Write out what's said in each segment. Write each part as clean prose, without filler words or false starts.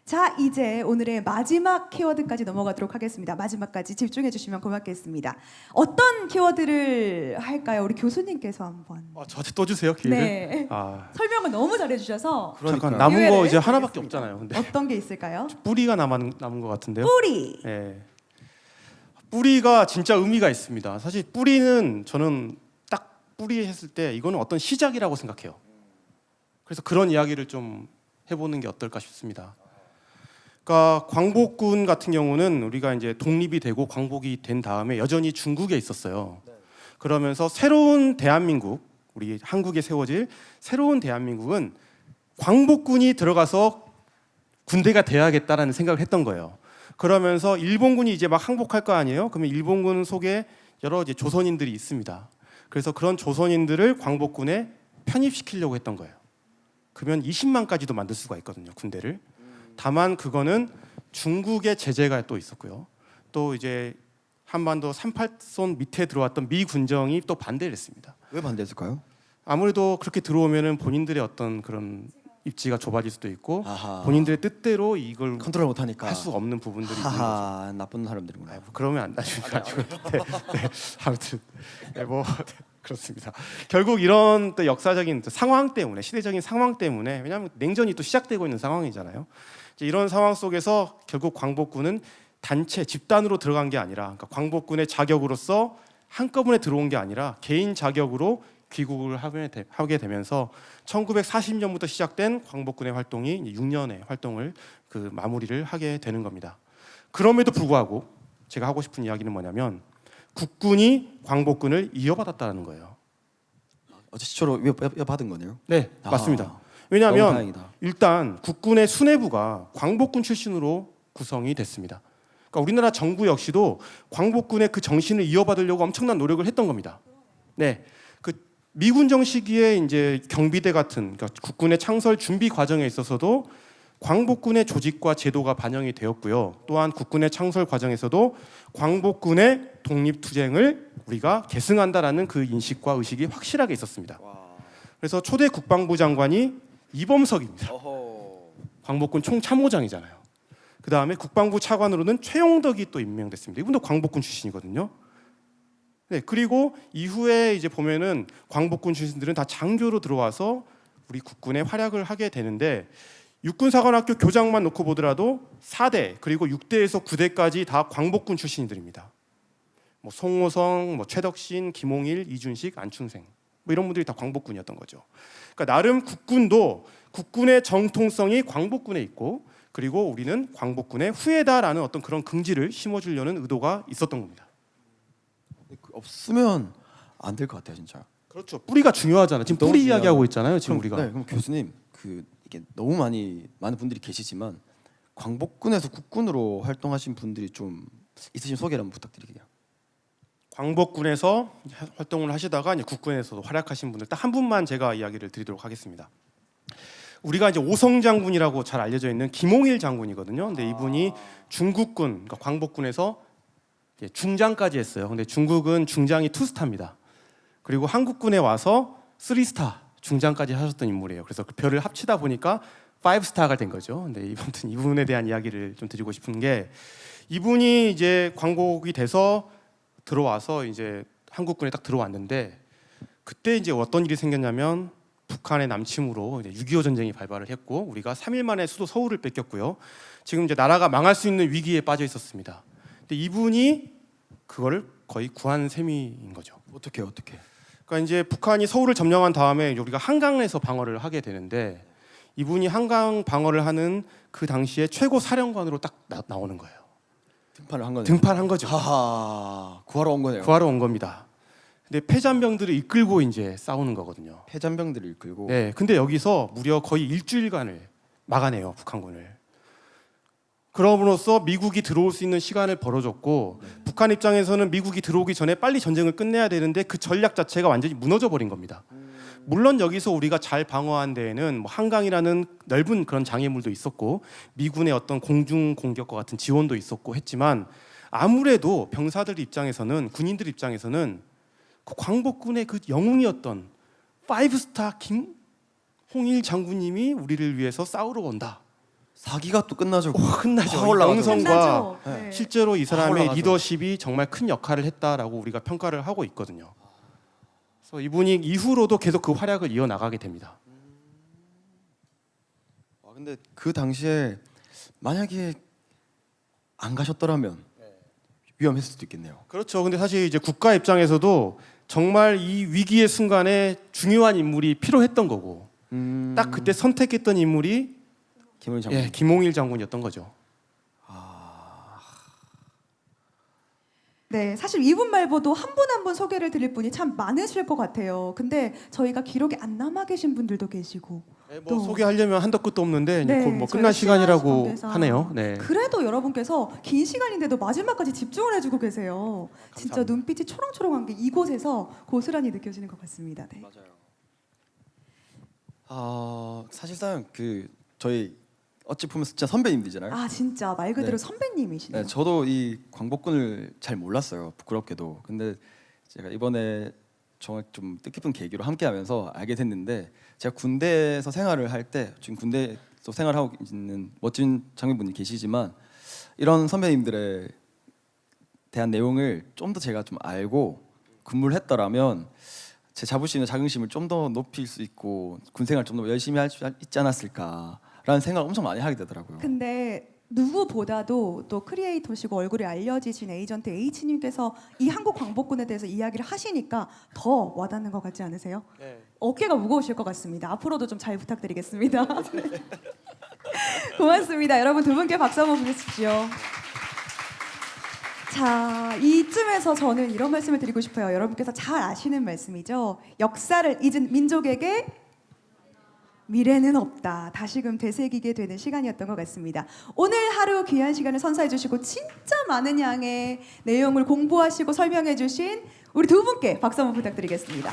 자, 이제 오늘의 마지막 키워드까지 넘어가도록 하겠습니다. 마지막까지 집중해 주시면 고맙겠습니다. 어떤 키워드를 할까요? 우리 교수님께서 한번. 저한테 또 주세요 기회를. 네. 설명을 너무 잘해 주셔서 잠깐 남은 거 기회를 이제 하나밖에 드리겠습니다. 없잖아요. 근데 어떤 게 있을까요? 뿌리가 남은 것 같은데요. 뿌리. 네. 뿌리가 진짜 의미가 있습니다. 사실 뿌리는 저는 딱 뿌리 했을 때 이거는 어떤 시작이라고 생각해요. 그래서 그런 이야기를 좀 해보는 게 어떨까 싶습니다. 그러니까 광복군 같은 경우는 우리가 이제 독립이 되고 광복이 된 다음에 여전히 중국에 있었어요. 그러면서 새로운 대한민국, 우리 한국에 세워질 새로운 대한민국은 광복군이 들어가서 군대가 돼야겠다라는 생각을 했던 거예요. 그러면서 일본군이 이제 막 항복할 거 아니에요? 그러면 일본군 속에 여러 이제 조선인들이 있습니다. 그래서 그런 조선인들을 광복군에 편입시키려고 했던 거예요. 그러면 20만까지도 만들 수가 있거든요, 군대를. 다만 그거는 중국의 제재가 또 있었고요. 또 이제 한반도 38선 밑에 들어왔던 미 군정이 또 반대를 했습니다. 왜 반대했을까요? 아무래도 그렇게 들어오면은 본인들의 어떤 그런 입지가 좁아질 수도 있고 아하. 본인들의 뜻대로 이걸 컨트롤 못하니까 할 수 없는 부분들이 있는 거죠. 하하 나쁜 사람들이구나. 뭐 그러면 안 되니까 아무튼 뭐 그렇습니다. 결국 이런 또 역사적인 또 상황 때문에 시대적인 상황 때문에 왜냐하면 냉전이 또 시작되고 있는 상황이잖아요. 이제 이런 상황 속에서 결국 광복군은 단체 집단으로 들어간 게 아니라 그러니까 광복군의 자격으로서 한꺼번에 들어온 게 아니라 개인 자격으로 귀국을 하게 되면서 1940년부터 시작된 광복군의 활동이 6년의 활동을 그 마무리를 하게 되는 겁니다. 그럼에도 불구하고 제가 하고 싶은 이야기는 뭐냐면 국군이 광복군을 이어받았다는 거예요. 어제 시초로 받은 거네요. 네, 아, 맞습니다. 너무 왜냐하면 다행이다. 일단 국군의 수뇌부가 광복군 출신으로 구성이 됐습니다. 그러니까 우리나라 정부 역시도 광복군의 그 정신을 이어받으려고 엄청난 노력을 했던 겁니다. 네, 그 미군정 시기에 이제 경비대 같은 그러니까 국군의 창설 준비 과정에 있어서도 광복군의 조직과 제도가 반영이 되었고요. 또한 국군의 창설 과정에서도 광복군의 독립투쟁을 우리가 계승한다라는 그 인식과 의식이 확실하게 있었습니다. 그래서 초대 국방부 장관이 이범석입니다. 광복군 총참모장이잖아요. 그 다음에 국방부 차관으로는 최용덕이 또 임명됐습니다. 이분도 광복군 출신이거든요. 네, 그리고 이후에 이제 보면은 광복군 출신들은 다 장교로 들어와서 우리 국군의 활약을 하게 되는데 육군사관학교 교장만 놓고 보더라도 4대 그리고 6대에서 9대까지 다 광복군 출신들입니다. 뭐 송호성, 뭐 최덕신, 김홍일, 이준식, 안충생 뭐 이런 분들이 다 광복군이었던 거죠. 그러니까 나름 국군도 국군의 정통성이 광복군에 있고 그리고 우리는 광복군의 후예다라는 어떤 그런 긍지를 심어주려는 의도가 있었던 겁니다. 없으면 안 될 것 같아요, 진짜. 그렇죠. 뿌리가 중요하잖아요. 지금 너무 뿌리 중요하고. 이야기하고 있잖아요. 지금 그럼, 우리가. 네, 그럼 교수님 이게 너무 많은 분들이 계시지만 광복군에서 국군으로 활동하신 분들이 좀 있으신 소개를 한번 부탁드릴게요. 광복군에서 활동을 하시다가 이제 국군에서도 활약하신 분들 딱 한 분만 제가 이야기를 드리도록 하겠습니다. 우리가 이제 오성 장군이라고 잘 알려져 있는 김홍일 장군이거든요. 근데 이분이 중국군, 그러니까 광복군에서 중장까지 했어요. 근데 중국은 중장이 2스타입니다. 그리고 한국군에 와서 3스타 중장까지 하셨던 인물이에요. 그래서 그 별을 합치다 보니까 5스타가 된 거죠. 근데 이분에 대한 이야기를 좀 드리고 싶은 게 이분이 이제 광복이 돼서 들어와서 이제 한국군에 딱 들어왔는데 그때 이제 어떤 일이 생겼냐면 북한의 남침으로 6.25 전쟁이 발발을 했고 우리가 3일 만에 수도 서울을 뺏겼고요. 지금 이제 나라가 망할 수 있는 위기에 빠져 있었습니다. 근데 이분이 그거를 거의 구한 셈인 거죠. 어떻게? 그러니까 이제 북한이 서울을 점령한 다음에 우리가 한강에서 방어를 하게 되는데 이분이 한강 방어를 하는 그 당시에 최고 사령관으로 딱 나오는 거예요. 등판을 한 거네요. 등판한 거죠. 하하, 구하러 온 거네요. 구하러 온 겁니다. 근데 패잔병들을 이끌고 이제 싸우는 거거든요. 패잔병들을 이끌고. 네, 근데 여기서 무려 거의 일주일간을 막아내요 북한군을. 그럼으로써 미국이 들어올 수 있는 시간을 벌어줬고 북한 입장에서는 미국이 들어오기 전에 빨리 전쟁을 끝내야 되는데 그 전략 자체가 완전히 무너져 버린 겁니다. 물론 여기서 우리가 잘 방어한 데에는 뭐 한강이라는 넓은 그런 장애물도 있었고 미군의 어떤 공중 공격과 같은 지원도 있었고 했지만 아무래도 병사들 입장에서는 군인들 입장에서는 그 광복군의 그 영웅이었던 5스타 김홍일 장군님이 우리를 위해서 싸우러 온다. 사기가 또 끝나죠. 끝나죠. 확 올라가죠. 명성과 끝나죠. 네. 네. 실제로 이 사람의 올라가죠. 리더십이 정말 큰 역할을 했다라고 우리가 평가를 하고 있거든요. 그래서 이분이 이후로도 계속 그 활약을 이어 나가게 됩니다. 근데 그 당시에 만약에 안 가셨더라면 위험했을 수도 있겠네요. 그렇죠. 근데 사실 이제 국가 입장에서도 정말 이 위기의 순간에 중요한 인물이 필요했던 거고 딱 그때 선택했던 인물이 김원일 장군. 예, 김홍일 장군이었던 거죠. 네, 사실 이분 말고도 한 분 한 분 소개를 드릴 분이 참 많으실 것 같아요. 근데 저희가 기록에 안 남아 계신 분들도 계시고. 뭐 또- 소개하려면 한도 끝도 없는데 이제 네, 곧뭐 저희가 끝날 시간이라고 관계상 하네요. 네. 그래도 여러분께서 긴 시간인데도 마지막까지 집중을 해주고 계세요. 진짜 감사합니다. 눈빛이 초롱초롱한 게 이곳에서 고스란히 느껴지는 것 같습니다. 네. 맞아요. 사실상 그 저희 어찌 보면 진짜 선배님들이잖아요. 아 진짜 말 그대로 네. 선배님이시네요. 네, 저도 이 광복군을 잘 몰랐어요. 부끄럽게도. 근데 제가 이번에 정말 좀 뜻깊은 계기로 함께하면서 알게 됐는데 제가 군대에서 생활을 할 때 지금 군대에서 생활하고 있는 멋진 장병분이 계시지만 이런 선배님들에 대한 내용을 좀 더 제가 좀 알고 근무를 했더라면 제 자부심과 자긍심을 좀 더 높일 수 있고 군생활 좀 더 열심히 할 수 있지 않았을까라는 생각을 엄청 많이 하게 되더라고요. 근데 누구보다도 또 크리에이터시고 얼굴이 알려지신 에이전트 H님께서 이 한국 광복군에 대해서 이야기를 하시니까 더 와닿는 것 같지 않으세요? 네. 어깨가 무거우실 것 같습니다. 앞으로도 좀 잘 부탁드리겠습니다. 고맙습니다. 여러분 두 분께 박수 한번 보내십시오. 자, 이쯤에서 저는 이런 말씀을 드리고 싶어요. 여러분께서 잘 아시는 말씀이죠. 역사를 잊은 민족에게 미래는 없다. 다시금 되새기게 되는 시간이었던 것 같습니다. 오늘 하루 귀한 시간을 선사해 주시고 진짜 많은 양의 내용을 공부하시고 설명해 주신 우리 두 분께 박수 한번 부탁드리겠습니다.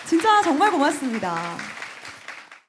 진짜 정말 고맙습니다.